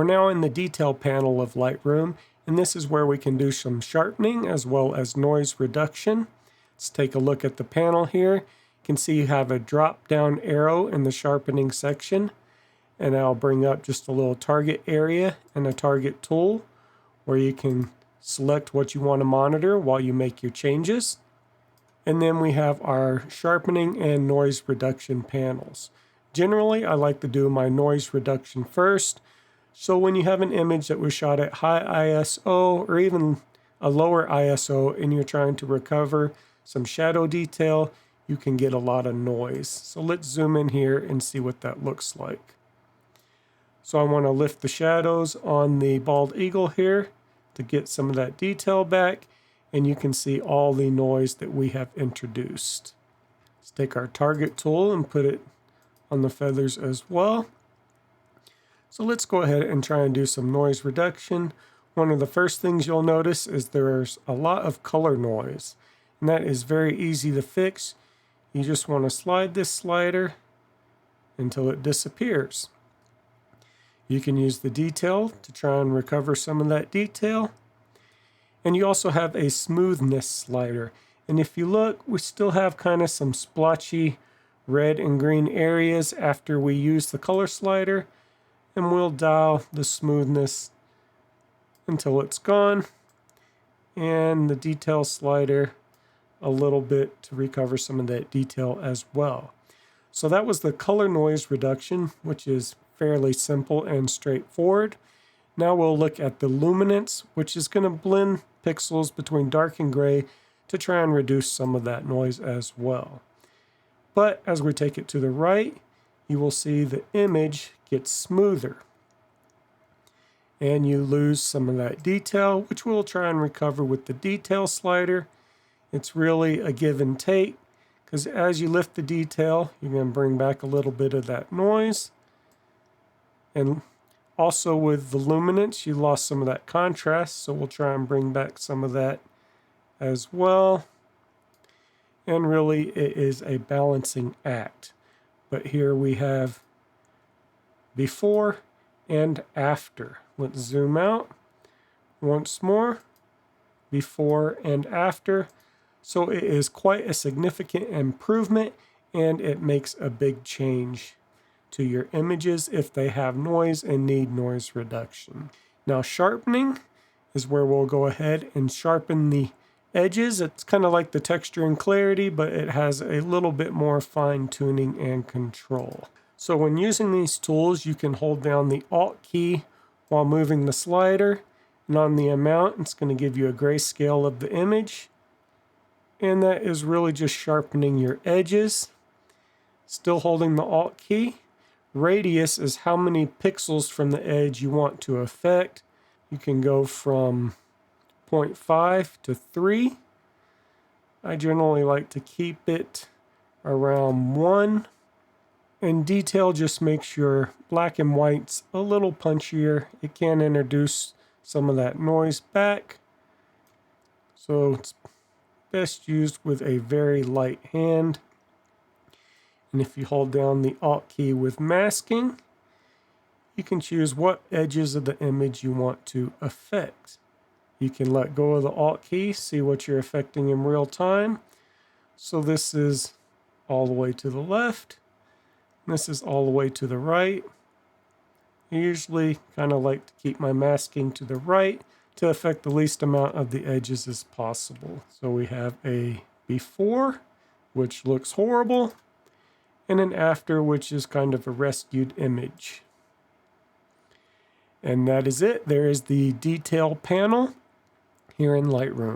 We're now in the detail panel of Lightroom, and this is where we can do some sharpening as well as noise reduction. Let's take a look at the panel here. You can see you have a drop down arrow in the sharpening section, and I'll bring up just a little target area and a target tool where you can select what you want to monitor while you make your changes. And then we have our sharpening and noise reduction panels. Generally, I like to do my noise reduction first. So when you have an image that was shot at high ISO or even a lower ISO and you're trying to recover some shadow detail, you can get a lot of noise. So let's zoom in here and see what that looks like. So I want to lift the shadows on the bald eagle here to get some of that detail back, and you can see all the noise that we have introduced. Let's take our target tool and put it on the feathers as well. So let's go ahead and try and do some noise reduction. One of the first things you'll notice is there's a lot of color noise, and that is very easy to fix. You just want to slide this slider until it disappears. You can use the detail to try and recover some of that detail. And you also have a smoothness slider. And if you look, we still have kind of some splotchy red and green areas after we use the color slider. And we'll dial the smoothness until it's gone. And the detail slider a little bit to recover some of that detail as well. So that was the color noise reduction, which is fairly simple and straightforward. Now we'll look at the luminance, which is going to blend pixels between dark and gray to try and reduce some of that noise as well. But as we take it to the right, you will see the image gets smoother. And you lose some of that detail, which we'll try and recover with the detail slider. It's really a give and take, because as you lift the detail, you're going to bring back a little bit of that noise. And also with the luminance, you lost some of that contrast, so we'll try and bring back some of that as well. And really, it is a balancing act. But here we have before and after. Let's zoom out once more. Before and after. So it is quite a significant improvement, and it makes a big change to your images if they have noise and need noise reduction. Now sharpening is where we'll go ahead and sharpen the edges. It's kind of like the texture and clarity, but it has a little bit more fine tuning and control. So when using these tools, you can hold down the Alt key while moving the slider, and on the amount, it's going to give you a grayscale of the image. And that is really just sharpening your edges. Still holding the Alt key. Radius is how many pixels from the edge you want to affect. You can go from 0.5 to 3. I generally like to keep it around 1. And detail just makes your black and whites a little punchier. It can introduce some of that noise back. So it's best used with a very light hand. And if you hold down the Alt key with masking, you can choose what edges of the image you want to affect. You can let go of the Alt key, see what you're affecting in real time. So this is all the way to the left. This is all the way to the right. I usually kind of like to keep my masking to the right to affect the least amount of the edges as possible. So we have a before, which looks horrible, and an after, which is kind of a rescued image. And that is it. There is the detail panel here in Lightroom.